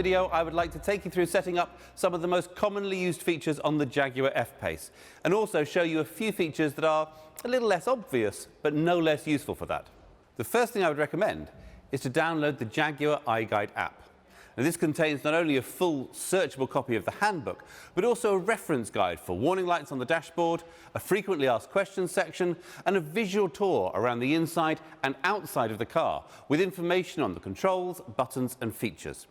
video, I would like to take you through setting up some of the most commonly used features on the Jaguar F-Pace, and also show you a few features that are a little less obvious, but no less useful for that. The first thing I would recommend is to download the Jaguar iGuide app. Now, this contains not only a full searchable copy of the handbook, but also a reference guide for warning lights on the dashboard, a frequently asked questions section, and a visual tour around the inside and outside of the car, with information on the controls, buttons and features.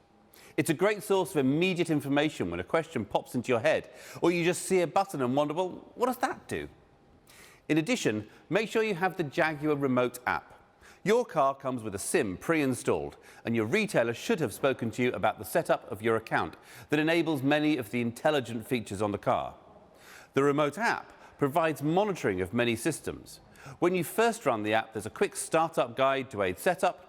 It's a great source of immediate information when a question pops into your head, or you just see a button and wonder, well, what does that do? In addition, make sure you have the Jaguar Remote app. Your car comes with a SIM pre-installed, and your retailer should have spoken to you about the setup of your account that enables many of the intelligent features on the car. The Remote app provides monitoring of many systems. When you first run the app, there's a quick startup guide to aid setup,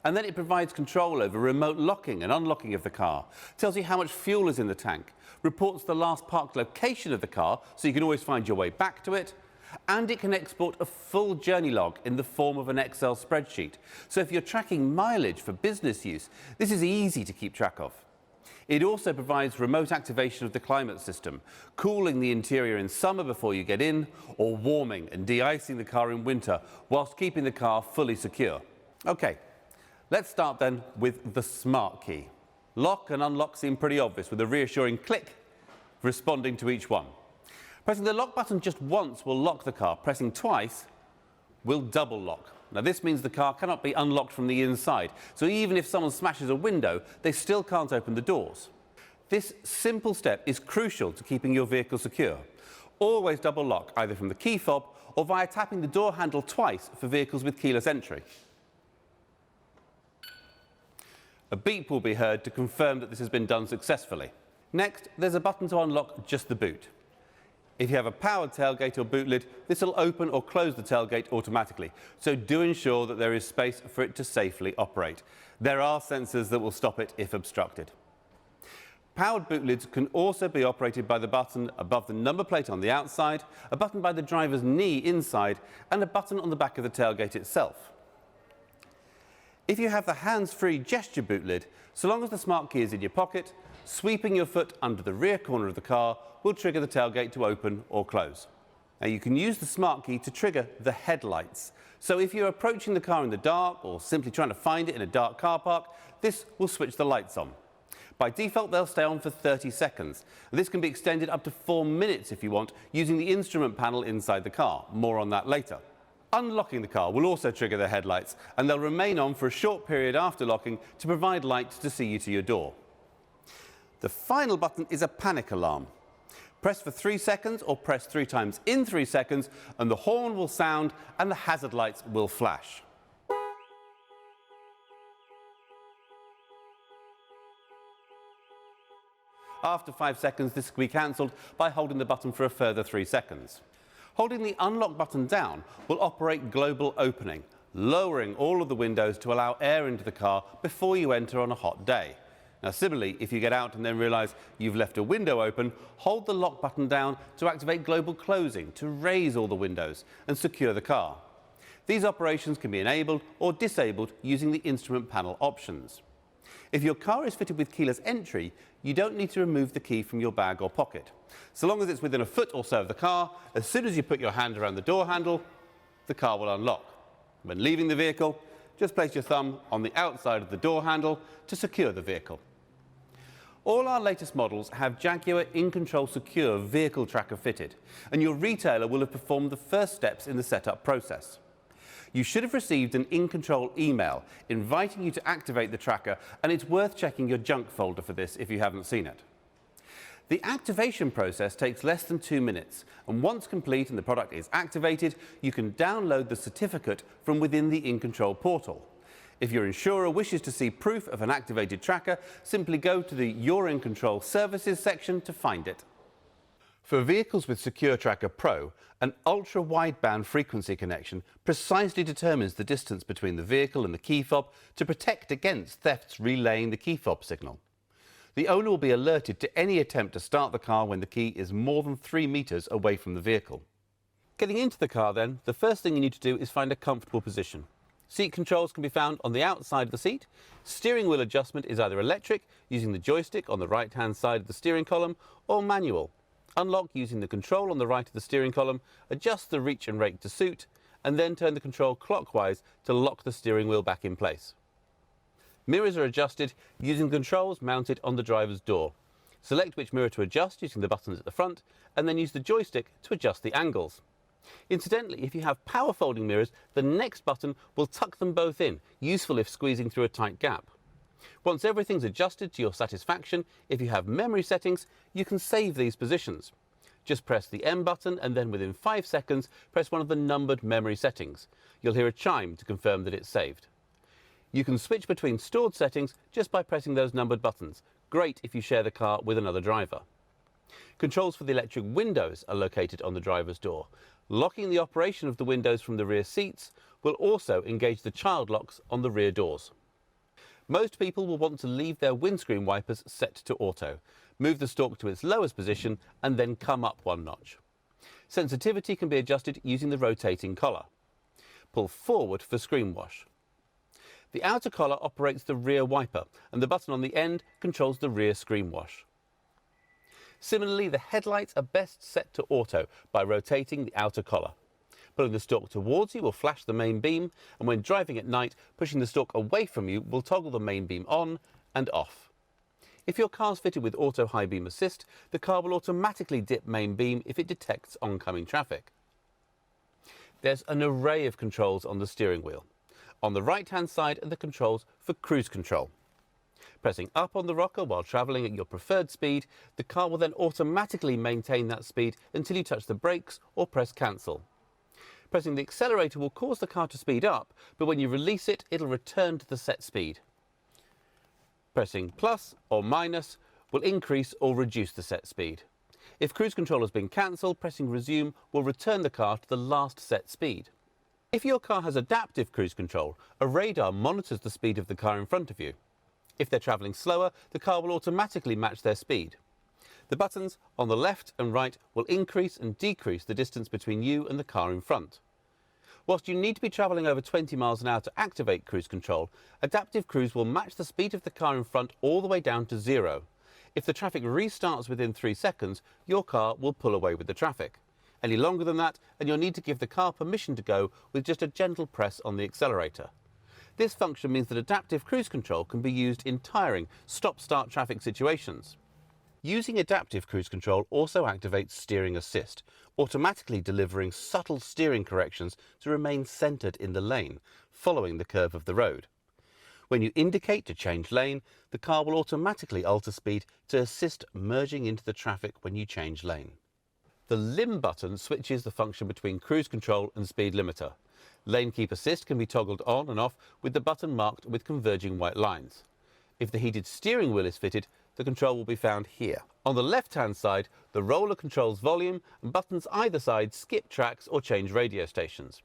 and then it provides control over remote locking and unlocking of the car, tells you how much fuel is in the tank, reports the last parked location of the car so you can always find your way back to it, and it can export a full journey log in the form of an Excel spreadsheet. So if you're tracking mileage for business use, this is easy to keep track of. It also provides remote activation of the climate system, cooling the interior in summer before you get in, or warming and de-icing the car in winter, whilst keeping the car fully secure. Okay, let's start then with the smart key. Lock and unlock seem pretty obvious, with a reassuring click responding to each one. Pressing the lock button just once will lock the car. Pressing twice will double lock. Now, this means the car cannot be unlocked from the inside, so even if someone smashes a window, they still can't open the doors. This simple step is crucial to keeping your vehicle secure. Always double lock, either from the key fob or via tapping the door handle twice for vehicles with keyless entry. A beep will be heard to confirm that this has been done successfully. Next, there's a button to unlock just the boot. If you have a powered tailgate or boot lid, this will open or close the tailgate automatically, so do ensure that there is space for it to safely operate. There are sensors that will stop it if obstructed. Powered boot lids can also be operated by the button above the number plate on the outside, a button by the driver's knee inside, and a button on the back of the tailgate itself. If you have the hands-free gesture boot lid, so long as the smart key is in your pocket, sweeping your foot under the rear corner of the car will trigger the tailgate to open or close. Now, you can use the smart key to trigger the headlights. So if you're approaching the car in the dark or simply trying to find it in a dark car park, this will switch the lights on. By default, they'll stay on for 30 seconds. This can be extended up to 4 minutes if you want, using the instrument panel inside the car. More on that later. Unlocking the car will also trigger the headlights, and they'll remain on for a short period after locking to provide light to see you to your door. The final button is a panic alarm. Press for 3 seconds or press 3 times in 3 seconds and the horn will sound and the hazard lights will flash. After 5 seconds, this can be cancelled by holding the button for a further 3 seconds. Holding the unlock button down will operate global opening, lowering all of the windows to allow air into the car before you enter on a hot day. Now, similarly, if you get out and then realise you've left a window open, hold the lock button down to activate global closing to raise all the windows and secure the car. These operations can be enabled or disabled using the instrument panel options. If your car is fitted with keyless entry, you don't need to remove the key from your bag or pocket. So long as it's within a foot or so of the car, as soon as you put your hand around the door handle, the car will unlock. When leaving the vehicle, just place your thumb on the outside of the door handle to secure the vehicle. All our latest models have Jaguar InControl Secure Vehicle Tracker fitted, and your retailer will have performed the first steps in the setup process. You should have received an InControl email inviting you to activate the tracker, and it's worth checking your junk folder for this if you haven't seen it. The activation process takes less than 2 minutes, and once complete and the product is activated, you can download the certificate from within the InControl portal. If your insurer wishes to see proof of an activated tracker, simply go to the Your InControl Services section to find it. For vehicles with Secure Tracker Pro, an ultra-wideband frequency connection precisely determines the distance between the vehicle and the key fob to protect against thefts relaying the key fob signal. The owner will be alerted to any attempt to start the car when the key is more than 3 meters away from the vehicle. Getting into the car then, the first thing you need to do is find a comfortable position. Seat controls can be found on the outside of the seat. Steering wheel adjustment is either electric, using the joystick on the right-hand side of the steering column, or manual. Unlock using the control on the right of the steering column, adjust the reach and rake to suit, and then turn the control clockwise to lock the steering wheel back in place. Mirrors are adjusted using the controls mounted on the driver's door. Select which mirror to adjust using the buttons at the front, and then use the joystick to adjust the angles. Incidentally, if you have power folding mirrors, the next button will tuck them both in, useful if squeezing through a tight gap. Once everything's adjusted to your satisfaction, if you have memory settings, you can save these positions. Just press the M button and then within 5 seconds, press one of the numbered memory settings. You'll hear a chime to confirm that it's saved. You can switch between stored settings just by pressing those numbered buttons. Great if you share the car with another driver. Controls for the electric windows are located on the driver's door. Locking the operation of the windows from the rear seats will also engage the child locks on the rear doors. Most people will want to leave their windscreen wipers set to auto. Move the stalk to its lowest position and then come up one notch. Sensitivity can be adjusted using the rotating collar. Pull forward for screen wash. The outer collar operates the rear wiper and the button on the end controls the rear screen wash. Similarly, the headlights are best set to auto by rotating the outer collar. Pulling the stalk towards you will flash the main beam, and when driving at night, pushing the stalk away from you will toggle the main beam on and off. If your car's fitted with auto high beam assist, the car will automatically dip main beam if it detects oncoming traffic. There's an array of controls on the steering wheel. On the right-hand side are the controls for cruise control. Pressing up on the rocker while travelling at your preferred speed, the car will then automatically maintain that speed until you touch the brakes or press cancel. Pressing the accelerator will cause the car to speed up, but when you release it, it'll return to the set speed. Pressing plus or minus will increase or reduce the set speed. If cruise control has been cancelled, pressing resume will return the car to the last set speed. If your car has adaptive cruise control, a radar monitors the speed of the car in front of you. If they're travelling slower, the car will automatically match their speed. The buttons on the left and right will increase and decrease the distance between you and the car in front. Whilst you need to be travelling over 20 miles an hour to activate cruise control, adaptive cruise will match the speed of the car in front all the way down to 0. If the traffic restarts within 3 seconds, your car will pull away with the traffic. Any longer than that, and you'll need to give the car permission to go with just a gentle press on the accelerator. This function means that adaptive cruise control can be used in tiring, stop-start traffic situations. Using adaptive cruise control also activates steering assist, automatically delivering subtle steering corrections to remain centred in the lane, following the curve of the road. When you indicate to change lane, the car will automatically alter speed to assist merging into the traffic when you change lane. The limb button switches the function between cruise control and speed limiter. Lane keep assist can be toggled on and off with the button marked with converging white lines. If the heated steering wheel is fitted, the control will be found here. On the left-hand side, the roller controls volume, and buttons either side skip tracks or change radio stations.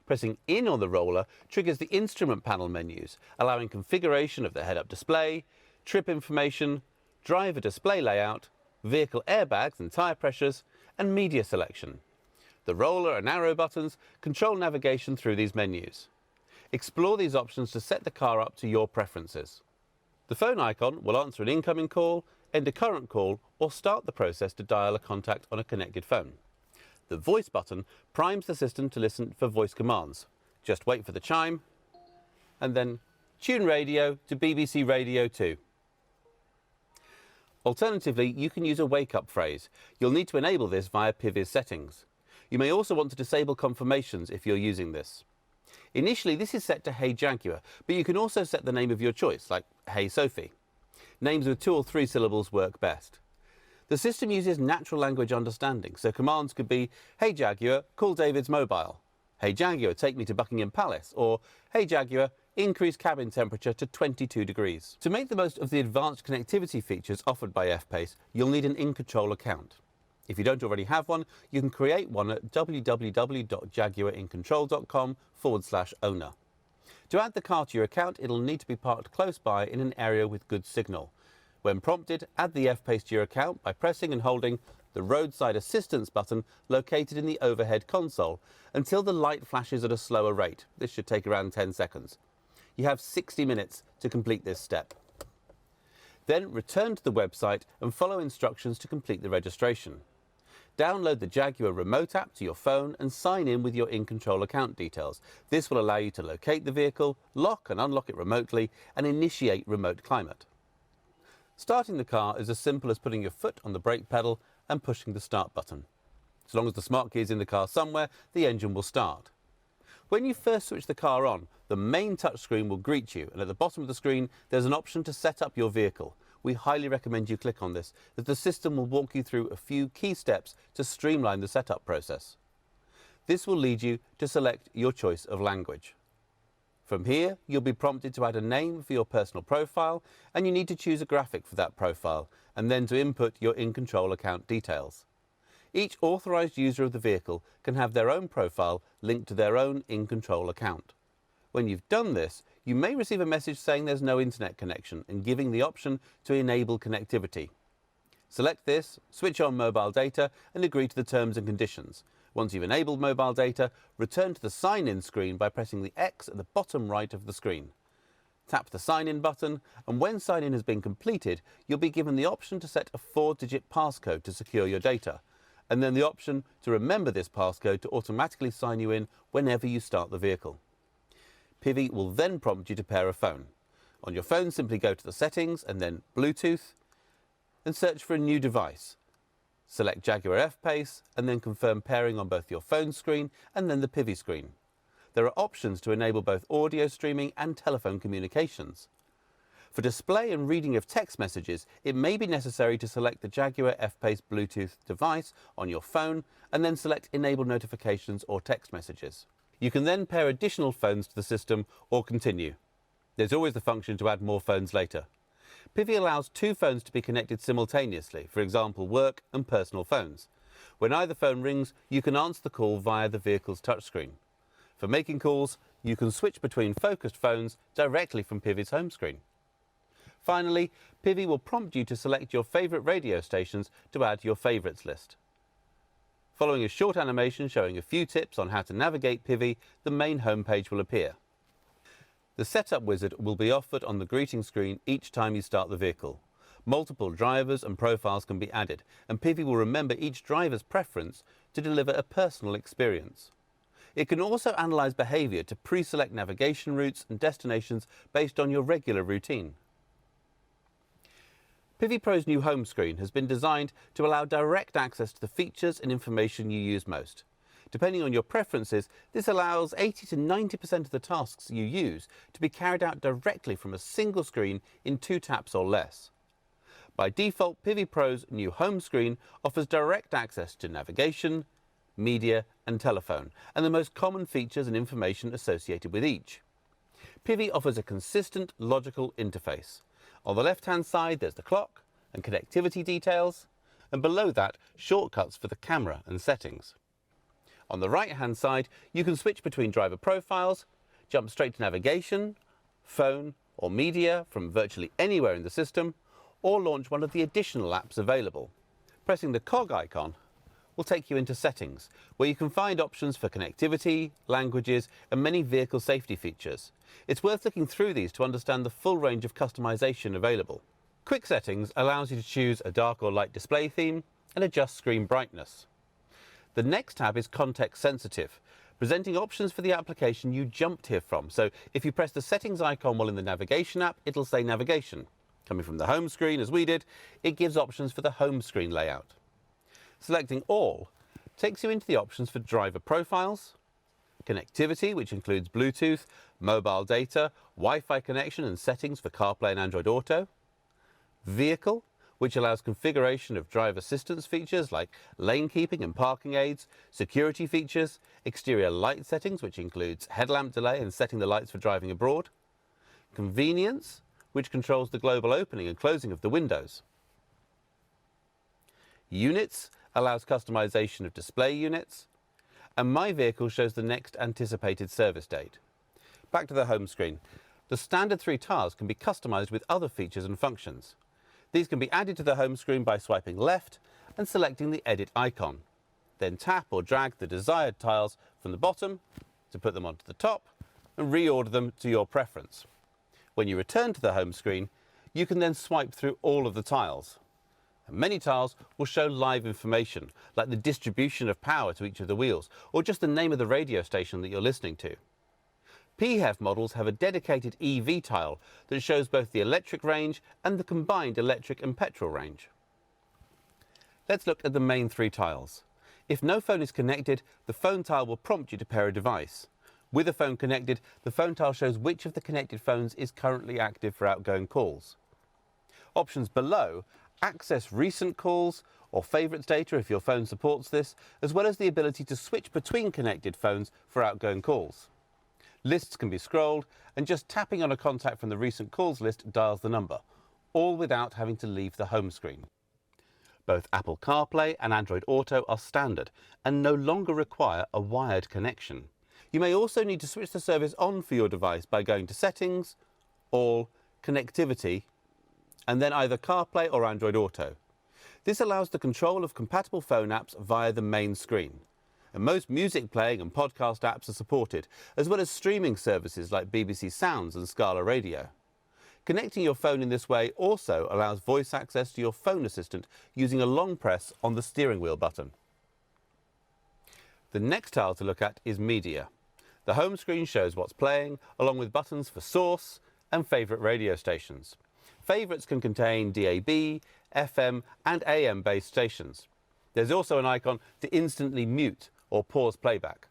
Pressing in on the roller triggers the instrument panel menus, allowing configuration of the head-up display, trip information, driver display layout, vehicle airbags and tyre pressures, and media selection. The roller and arrow buttons control navigation through these menus. Explore these options to set the car up to your preferences. The phone icon will answer an incoming call, end a current call, or start the process to dial a contact on a connected phone. The voice button primes the system to listen for voice commands. Just wait for the chime, and then tune radio to BBC Radio 2. Alternatively, you can use a wake-up phrase. You'll need to enable this via PIVIS settings. You may also want to disable confirmations if you're using this. Initially, this is set to Hey Jaguar, but you can also set the name of your choice, like Hey Sophie. Names with 2 or 3 syllables work best. The system uses natural language understanding, so commands could be Hey Jaguar, call David's mobile. Hey Jaguar, take me to Buckingham Palace. Or Hey Jaguar, increase cabin temperature to 22 degrees. To make the most of the advanced connectivity features offered by F-Pace, you'll need an InControl account. If you don't already have one, you can create one at www.jaguarincontrol.com/owner. To add the car to your account, it'll need to be parked close by in an area with good signal. When prompted, add the F-Pace to your account by pressing and holding the roadside assistance button located in the overhead console until the light flashes at a slower rate. This should take around 10 seconds. You have 60 minutes to complete this step. Then return to the website and follow instructions to complete the registration. Download the Jaguar remote app to your phone and sign in with your in-control account details. This will allow you to locate the vehicle, lock and unlock it remotely, and initiate remote climate. Starting the car is as simple as putting your foot on the brake pedal and pushing the start button. As long as the smart key is in the car somewhere, the engine will start. When you first switch the car on, the main touchscreen will greet you, and at the bottom of the screen there's an option to set up your vehicle. We highly recommend you click on this, as the system will walk you through a few key steps to streamline the setup process. This will lead you to select your choice of language. From here, you'll be prompted to add a name for your personal profile, and you need to choose a graphic for that profile, and then to input your in-control account details. Each authorized user of the vehicle can have their own profile linked to their own in-control account. When you've done this, you may receive a message saying there's no internet connection and giving the option to enable connectivity. Select this, switch on mobile data and agree to the terms and conditions. Once you've enabled mobile data, return to the sign-in screen by pressing the X at the bottom right of the screen. Tap the sign-in button, and when sign-in has been completed, you'll be given the option to set a 4-digit passcode to secure your data, and then the option to remember this passcode to automatically sign you in whenever you start the vehicle. Pivi will then prompt you to pair a phone. On your phone, simply go to the settings and then Bluetooth and search for a new device. Select Jaguar F-Pace and then confirm pairing on both your phone screen and then the Pivi screen. There are options to enable both audio streaming and telephone communications. For display and reading of text messages, it may be necessary to select the Jaguar F-Pace Bluetooth device on your phone and then select Enable Notifications or Text Messages. You can then pair additional phones to the system or continue. There's always the function to add more phones later. Pivi allows 2 phones to be connected simultaneously, for example work and personal phones. When either phone rings, you can answer the call via the vehicle's touchscreen. For making calls, you can switch between focused phones directly from Pivi's home screen. Finally, Pivi will prompt you to select your favourite radio stations to add to your favourites list. Following a short animation showing a few tips on how to navigate Pivi, the main homepage will appear. The setup wizard will be offered on the greeting screen each time you start the vehicle. Multiple drivers and profiles can be added, and Pivi will remember each driver's preference to deliver a personal experience. It can also analyse behaviour to pre-select navigation routes and destinations based on your regular routine. Pivi Pro's new home screen has been designed to allow direct access to the features and information you use most. Depending on your preferences, this allows 80 to 90% of the tasks you use to be carried out directly from a single screen in 2 taps or less. By default, Pivi Pro's new home screen offers direct access to navigation, media and telephone, and the most common features and information associated with each. Pivi offers a consistent, logical interface. On the left-hand side, there's the clock and connectivity details, and below that, shortcuts for the camera and settings. On the right-hand side, you can switch between driver profiles, jump straight to navigation, phone or media from virtually anywhere in the system, or launch one of the additional apps available. Pressing the cog icon will take you into settings, where you can find options for connectivity, languages, and many vehicle safety features. It's worth looking through these to understand the full range of customization available. Quick Settings allows you to choose a dark or light display theme and adjust screen brightness. The next tab is Context Sensitive, presenting options for the application you jumped here from. So if you press the settings icon while in the navigation app, it'll say navigation. Coming from the home screen, as we did, it gives options for the home screen layout. Selecting All takes you into the options for driver profiles, connectivity, which includes Bluetooth, mobile data, Wi-Fi connection and settings for CarPlay and Android Auto, vehicle, which allows configuration of drive assistance features like lane keeping and parking aids, security features, exterior light settings, which includes headlamp delay and setting the lights for driving abroad, convenience, which controls the global opening and closing of the windows, units allows customization of display units, and My Vehicle shows the next anticipated service date. Back to the home screen. The standard 3 tiles can be customized with other features and functions. These can be added to the home screen by swiping left and selecting the edit icon. Then tap or drag the desired tiles from the bottom to put them onto the top and reorder them to your preference. When you return to the home screen, you can then swipe through all of the tiles. And many tiles will show live information, like the distribution of power to each of the wheels, or just the name of the radio station that you're listening to. PHEV models have a dedicated EV tile that shows both the electric range and the combined electric and petrol range. Let's look at the main three tiles. If no phone is connected, the phone tile will prompt you to pair a device. With a phone connected, the phone tile shows which of the connected phones is currently active for outgoing calls. Options below access recent calls or favourites data if your phone supports this, as well as the ability to switch between connected phones for outgoing calls. Lists can be scrolled, and just tapping on a contact from the recent calls list dials the number, all without having to leave the home screen. Both Apple CarPlay and Android Auto are standard and no longer require a wired connection. You may also need to switch the service on for your device by going to Settings, All, Connectivity, and then either CarPlay or Android Auto. This allows the control of compatible phone apps via the main screen. And most music playing and podcast apps are supported, as well as streaming services like BBC Sounds and Scala Radio. Connecting your phone in this way also allows voice access to your phone assistant using a long press on the steering wheel button. The next tile to look at is Media. The home screen shows what's playing, along with buttons for source and favourite radio stations. Favourites can contain DAB, FM and AM based stations. There's also an icon to instantly mute or pause playback.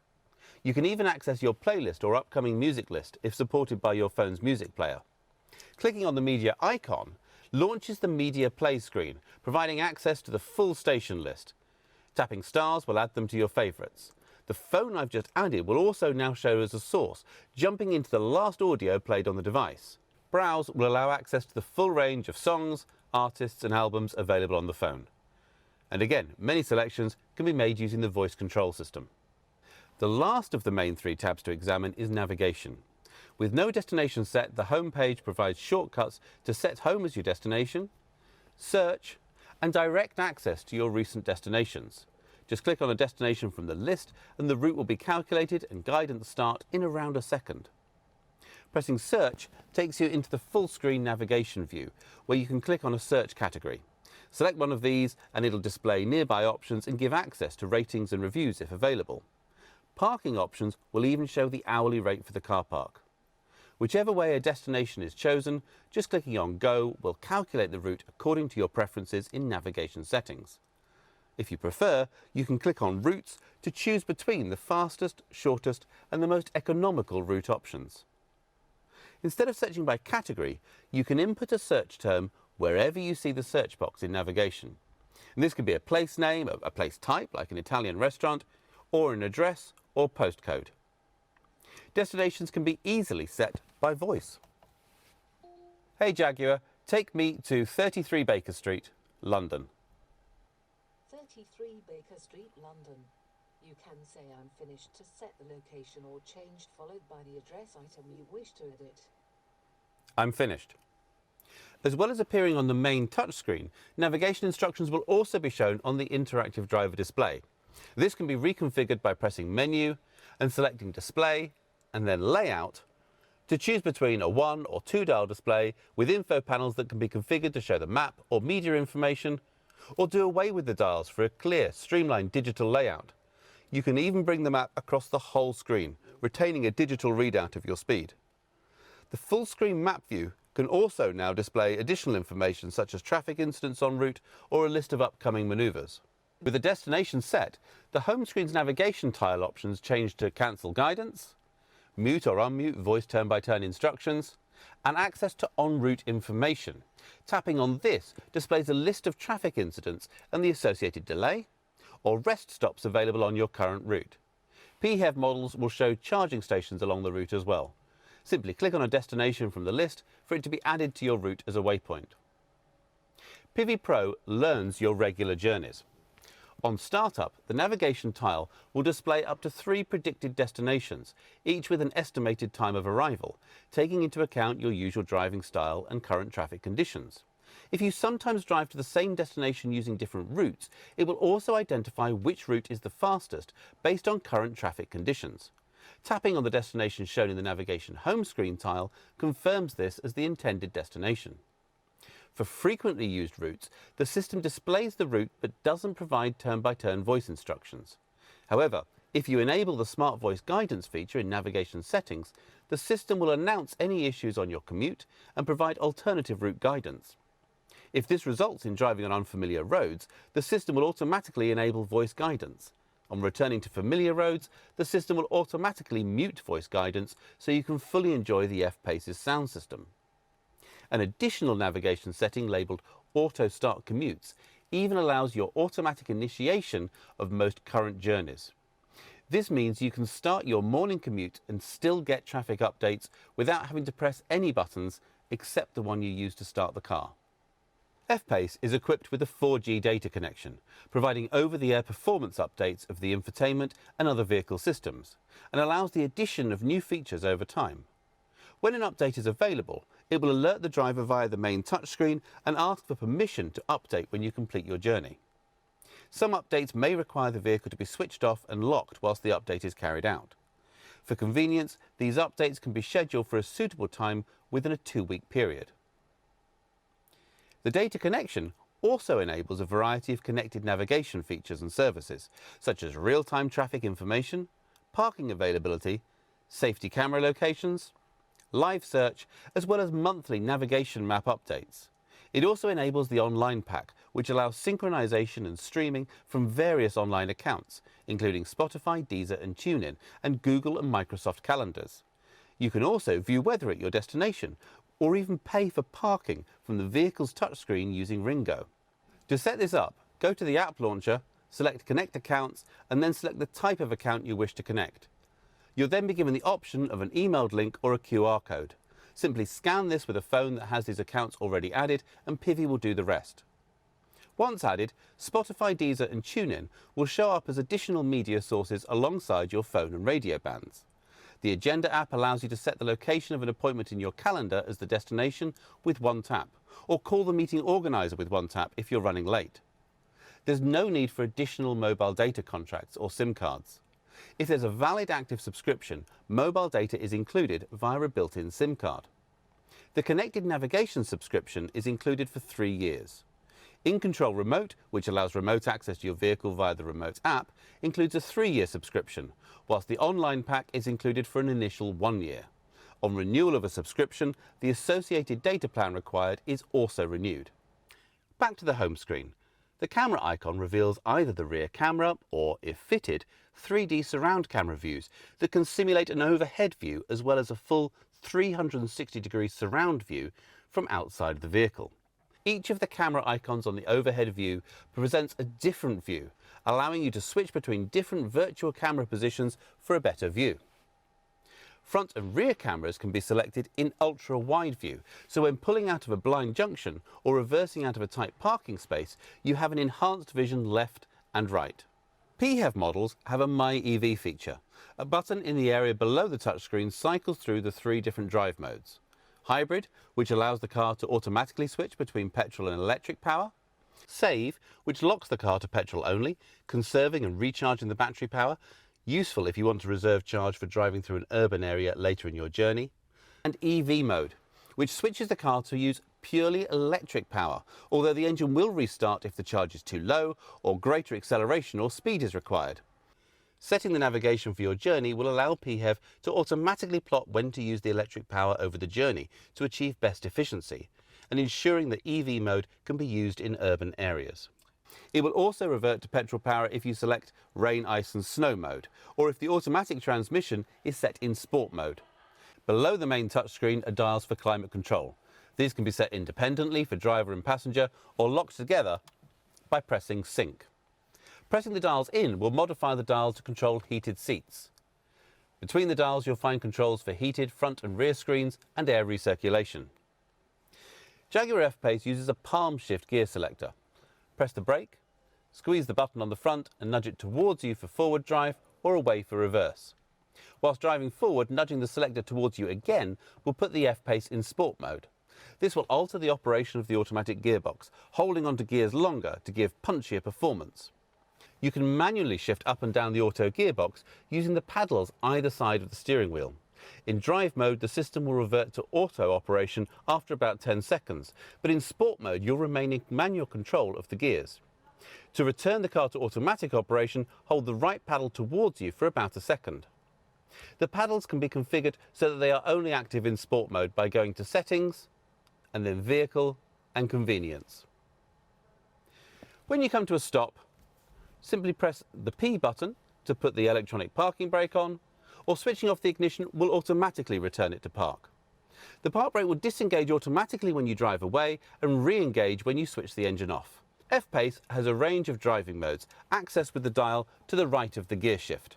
You can even access your playlist or upcoming music list if supported by your phone's music player. Clicking on the media icon launches the media play screen, providing access to the full station list. Tapping stars will add them to your favourites. The phone I've just added will also now show as a source, jumping into the last audio played on the device. Browse will allow access to the full range of songs, artists and albums available on the phone. And again, many selections can be made using the voice control system. The last of the main three tabs to examine is navigation. With no destination set, the home page provides shortcuts to set home as your destination, search, and direct access to your recent destinations. Just click on a destination from the list and the route will be calculated and guidance start in around a second. Pressing search takes you into the full screen navigation view, where you can click on a search category. Select one of these and it'll display nearby options and give access to ratings and reviews if available. Parking options will even show the hourly rate for the car park. Whichever way a destination is chosen, just clicking on Go will calculate the route according to your preferences in navigation settings. If you prefer, you can click on Routes to choose between the fastest, shortest and the most economical route options. Instead of searching by category, you can input a search term wherever you see the search box in navigation. And this could be a place name, a place type like an Italian restaurant, or an address or postcode. Destinations can be easily set by voice. Hey Jaguar, take me to 33 Baker Street, London. 33 Baker Street, London. You can say I'm finished to set the location or changed, followed by the address item you wish to edit. I'm finished. As well as appearing on the main touchscreen, navigation instructions will also be shown on the interactive driver display. This can be reconfigured by pressing Menu and selecting Display and then Layout to choose between a 1 or 2 dial display with info panels that can be configured to show the map or media information, or do away with the dials for a clear, streamlined digital layout. You can even bring the map across the whole screen, retaining a digital readout of your speed. The full screen map view can also now display additional information such as traffic incidents en route or a list of upcoming manoeuvres. With the destination set, the home screen's navigation tile options change to cancel guidance, mute or unmute voice turn-by-turn instructions, and access to en route information. Tapping on this displays a list of traffic incidents and the associated delay, or rest stops available on your current route. PHEV models will show charging stations along the route as well. Simply click on a destination from the list for it to be added to your route as a waypoint. Pivi Pro learns your regular journeys. On startup, the navigation tile will display up to 3 predicted destinations, each with an estimated time of arrival, taking into account your usual driving style and current traffic conditions. If you sometimes drive to the same destination using different routes, it will also identify which route is the fastest based on current traffic conditions. Tapping on the destination shown in the navigation home screen tile confirms this as the intended destination. For frequently used routes, the system displays the route but doesn't provide turn-by-turn voice instructions. However, if you enable the Smart Voice Guidance feature in navigation settings, the system will announce any issues on your commute and provide alternative route guidance. If this results in driving on unfamiliar roads, the system will automatically enable voice guidance. On returning to familiar roads, the system will automatically mute voice guidance so you can fully enjoy the F-Pace's sound system. An additional navigation setting labelled Auto Start Commutes even allows your automatic initiation of most current journeys. This means you can start your morning commute and still get traffic updates without having to press any buttons except the one you use to start the car. F-Pace is equipped with a 4G data connection, providing over-the-air performance updates of the infotainment and other vehicle systems, and allows the addition of new features over time. When an update is available, it will alert the driver via the main touchscreen and ask for permission to update when you complete your journey. Some updates may require the vehicle to be switched off and locked whilst the update is carried out. For convenience, these updates can be scheduled for a suitable time within a 2-week period. The data connection also enables a variety of connected navigation features and services, such as real-time traffic information, parking availability, safety camera locations, live search, as well as monthly navigation map updates. It also enables the online pack, which allows synchronization and streaming from various online accounts, including Spotify, Deezer and TuneIn, and Google and Microsoft calendars. You can also view weather at your destination, or even pay for parking from the vehicle's touchscreen using Ringo. To set this up, go to the app launcher, select Connect Accounts, and then select the type of account you wish to connect. You'll then be given the option of an emailed link or a QR code. Simply scan this with a phone that has these accounts already added, and Pivi will do the rest. Once added, Spotify, Deezer and TuneIn will show up as additional media sources alongside your phone and radio bands. The Agenda app allows you to set the location of an appointment in your calendar as the destination with one tap, or call the meeting organizer with one tap if you're running late. There's no need for additional mobile data contracts or SIM cards. If there's a valid active subscription, mobile data is included via a built-in SIM card. The connected navigation subscription is included for 3 years. In-Control Remote, which allows remote access to your vehicle via the Remote app, includes a 3-year subscription, whilst the online pack is included for an initial 1 year. On renewal of a subscription, the associated data plan required is also renewed. Back to the home screen. The camera icon reveals either the rear camera or, if fitted, 3D surround camera views that can simulate an overhead view as well as a full 360-degree surround view from outside the vehicle. Each of the camera icons on the overhead view presents a different view, allowing you to switch between different virtual camera positions for a better view. Front and rear cameras can be selected in ultra-wide view, so when pulling out of a blind junction or reversing out of a tight parking space, you have an enhanced vision left and right. PHEV models have a My EV feature. A button in the area below the touchscreen cycles through the 3 different drive modes. Hybrid, which allows the car to automatically switch between petrol and electric power. Save, which locks the car to petrol only, conserving and recharging the battery power, useful if you want to reserve charge for driving through an urban area later in your journey. And EV mode, which switches the car to use purely electric power, although the engine will restart if the charge is too low or greater acceleration or speed is required. Setting the navigation for your journey will allow PHEV to automatically plot when to use the electric power over the journey to achieve best efficiency, and ensuring that EV mode can be used in urban areas. It will also revert to petrol power if you select rain, ice and snow mode, or if the automatic transmission is set in sport mode. Below the main touchscreen are dials for climate control. These can be set independently for driver and passenger, or locked together by pressing sync. Pressing the dials in will modify the dial to control heated seats. Between the dials you'll find controls for heated front and rear screens and air recirculation. Jaguar F-Pace uses a palm shift gear selector. Press the brake, squeeze the button on the front and nudge it towards you for forward drive or away for reverse. Whilst driving forward, nudging the selector towards you again will put the F-Pace in sport mode. This will alter the operation of the automatic gearbox, holding onto gears longer to give punchier performance. You can manually shift up and down the auto gearbox using the paddles either side of the steering wheel. In drive mode, the system will revert to auto operation after about 10 seconds, but in sport mode, you'll remain in manual control of the gears. To return the car to automatic operation, hold the right paddle towards you for about a second. The paddles can be configured so that they are only active in sport mode by going to Settings, and then Vehicle and Convenience. When you come to a stop, simply press the P button to put the electronic parking brake on, or switching off the ignition will automatically return it to park. The park brake will disengage automatically when you drive away and re-engage when you switch the engine off. F-Pace has a range of driving modes, accessed with the dial to the right of the gear shift.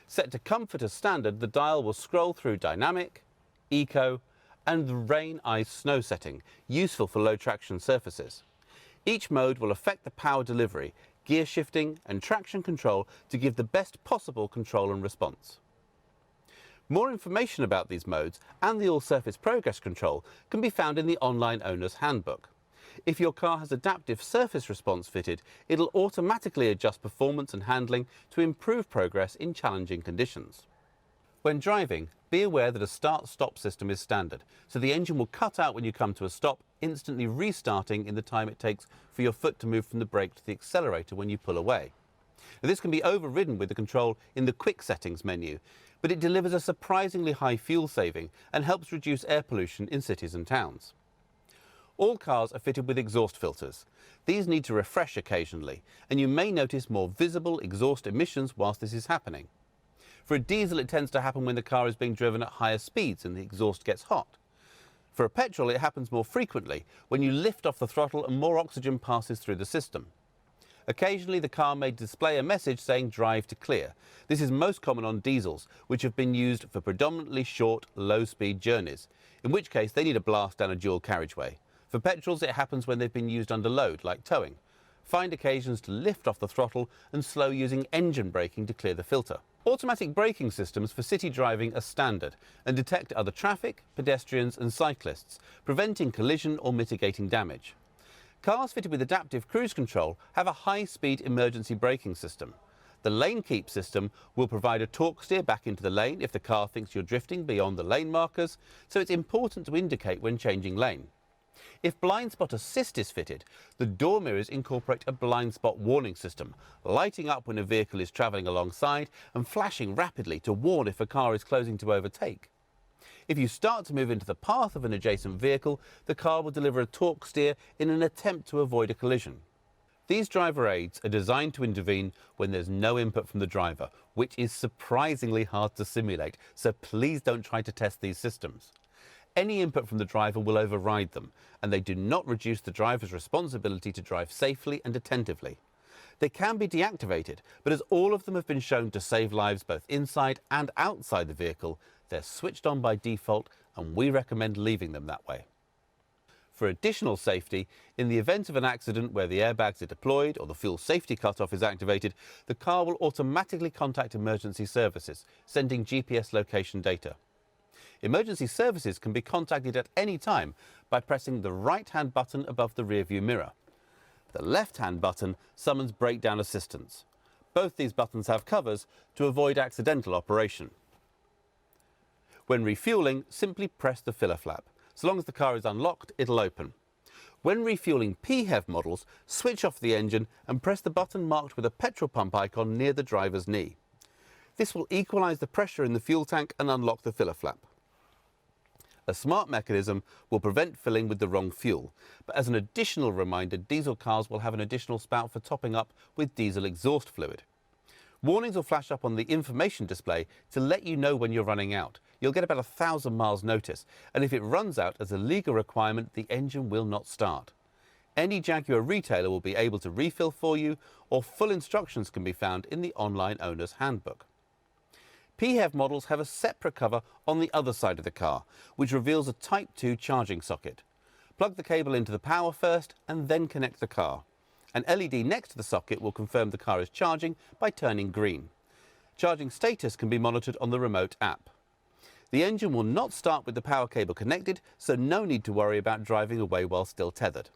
Set to Comfort as standard, the dial will scroll through Dynamic, Eco and the Rain, Ice, Snow setting, useful for low traction surfaces. Each mode will affect the power delivery, gear shifting and traction control to give the best possible control and response. More information about these modes and the all-surface progress control can be found in the online owner's handbook. If your car has adaptive surface response fitted, it'll automatically adjust performance and handling to improve progress in challenging conditions. When driving, be aware that a start-stop system is standard, so the engine will cut out when you come to a stop, instantly restarting in the time it takes for your foot to move from the brake to the accelerator when you pull away. Now, this can be overridden with the control in the Quick Settings menu, but it delivers a surprisingly high fuel saving and helps reduce air pollution in cities and towns. All cars are fitted with exhaust filters. These need to refresh occasionally, and you may notice more visible exhaust emissions whilst this is happening. For a diesel, it tends to happen when the car is being driven at higher speeds and the exhaust gets hot. For a petrol, it happens more frequently when you lift off the throttle and more oxygen passes through the system. Occasionally, the car may display a message saying drive to clear. This is most common on diesels, which have been used for predominantly short, low-speed journeys, in which case they need a blast down a dual carriageway. For petrols, it happens when they've been used under load, like towing. Find occasions to lift off the throttle and slow using engine braking to clear the filter. Automatic braking systems for city driving are standard and detect other traffic, pedestrians and cyclists, preventing collision or mitigating damage. Cars fitted with adaptive cruise control have a high-speed emergency braking system. The lane keep system will provide a torque steer back into the lane if the car thinks you're drifting beyond the lane markers, so it's important to indicate when changing lane. If blind spot assist is fitted, the door mirrors incorporate a blind spot warning system, lighting up when a vehicle is travelling alongside and flashing rapidly to warn if a car is closing to overtake. If you start to move into the path of an adjacent vehicle, the car will deliver a torque steer in an attempt to avoid a collision. These driver aids are designed to intervene when there's no input from the driver, which is surprisingly hard to simulate, so please don't try to test these systems. Any input from the driver will override them, and they do not reduce the driver's responsibility to drive safely and attentively. They can be deactivated, but as all of them have been shown to save lives both inside and outside the vehicle, they're switched on by default, and we recommend leaving them that way. For additional safety, in the event of an accident where the airbags are deployed or the fuel safety cutoff is activated, the car will automatically contact emergency services, sending GPS location data. Emergency services can be contacted at any time by pressing the right-hand button above the rearview mirror. The left-hand button summons breakdown assistance. Both these buttons have covers to avoid accidental operation. When refueling, simply press the filler flap. So long as the car is unlocked, it'll open. When refueling PHEV models, switch off the engine and press the button marked with a petrol pump icon near the driver's knee. This will equalise the pressure in the fuel tank and unlock the filler flap. A smart mechanism will prevent filling with the wrong fuel, but as an additional reminder, diesel cars will have an additional spout for topping up with diesel exhaust fluid. Warnings will flash up on the information display to let you know when you're running out. You'll get about 1,000 miles notice, and if it runs out as a legal requirement, the engine will not start. Any Jaguar retailer will be able to refill for you, or full instructions can be found in the online owner's handbook. PHEV models have a separate cover on the other side of the car, which reveals a Type 2 charging socket. Plug the cable into the power first and then connect the car. An LED next to the socket will confirm the car is charging by turning green. Charging status can be monitored on the remote app. The engine will not start with the power cable connected, so no need to worry about driving away while still tethered.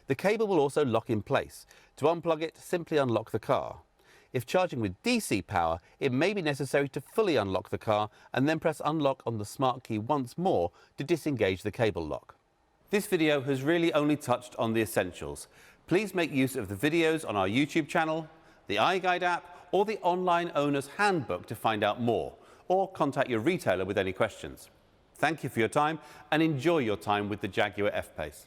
The cable will also lock in place. To unplug it, simply unlock the car. If charging with DC power, it may be necessary to fully unlock the car and then press unlock on the smart key once more to disengage the cable lock. This video has really only touched on the essentials. Please make use of the videos on our YouTube channel, the iGuide app, or the online owner's handbook to find out more, or contact your retailer with any questions. Thank you for your time and enjoy your time with the Jaguar F-Pace.